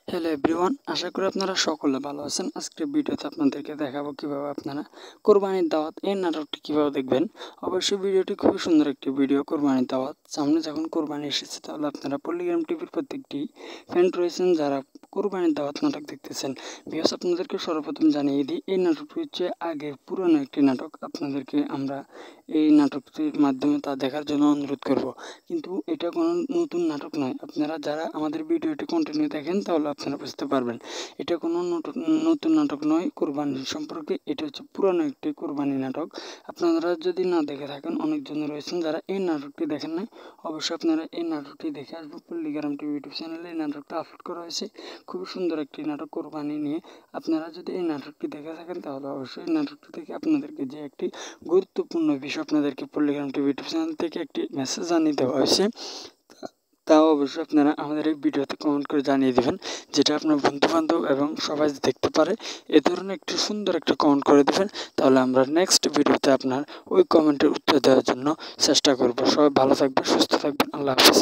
Hello everyone, আশা করি আপনারা সকলে ভালো আছেন। আজকের ভিডিওতে আপনাদেরকে দেখাবো কিভাবে আপনারা কোরবানির দাওয়াত এই নাটকটি কিভাবে দেখবেন। অবশ্যই ভিডিওটি খুবই সুন্দর একটি ভিডিও। কোরবানির দাওয়াত সামনে যখন কোরবানি এসেছে, তাহলে আপনারা পল্লিগ্রাম টিভির প্রত্যেকটি ফ্যান রয়েছেন যারা কোরবানির দাওয়াত নাটক দেখতেছেন। ভিউয়ার্স, আপনাদেরকে সর্বপ্রথম জানিয়ে দিই, এই নাটকটি হচ্ছে আগের পুরনো একটি নাটক। আপনাদেরকে আমরা এই নাটকটির মাধ্যমে তা দেখার জন্য অনুরোধ করব, কিন্তু এটা কোনো নতুন নাটক নয়। আপনারা যারা আমাদের ভিডিওটি কন্টিনিউ দেখেন, তাহলে আপনারা বুঝতে পারবেন এটা কোনো নতুন নাটক নয়। কোরবানি সম্পর্কে এটা হচ্ছে পুরনো একটি কোরবানি নাটক। আপনারা যদি না দেখে থাকেন, অনেকজন রয়েছেন যারা এই নাটকটি দেখেন নাই, অবশ্যই আপনারা এই নাটকটি দেখে আসবেন। পল্লিগ্রাম টিভি ইউটিউব চ্যানেলে এই নাটকটা আপলোড করা হয়েছে। খুবই সুন্দর একটি নাটক কোরবানি নিয়ে। আপনারা যদি এই নাটকটি দেখে থাকেন, তাহলে অবশ্যই এই নাটকটি থেকে আপনাদেরকে যে একটি গুরুত্বপূর্ণ বিষয় আপনাদেরকে পল্লিগ্রাম টিভি ইউটিউব চ্যানেল থেকে একটি মেসেজ জানিয়ে দেওয়া হয়েছে, তাও অবশ্যই আপনারা আমাদের এই ভিডিওতে কমেন্ট করে জানিয়ে দেবেন, যেটা আপনার বন্ধুবান্ধব এবং সবাই দেখতে পারে। এ ধরনের একটি সুন্দর একটা কমেন্ট করে দেবেন, তাহলে আমরা নেক্সট ভিডিওতে আপনার ওই কমেন্টের উত্তর দেওয়ার জন্য চেষ্টা করব। সবাই ভালো থাকবেন, সুস্থ থাকবেন। আল্লাহ হাফিজ।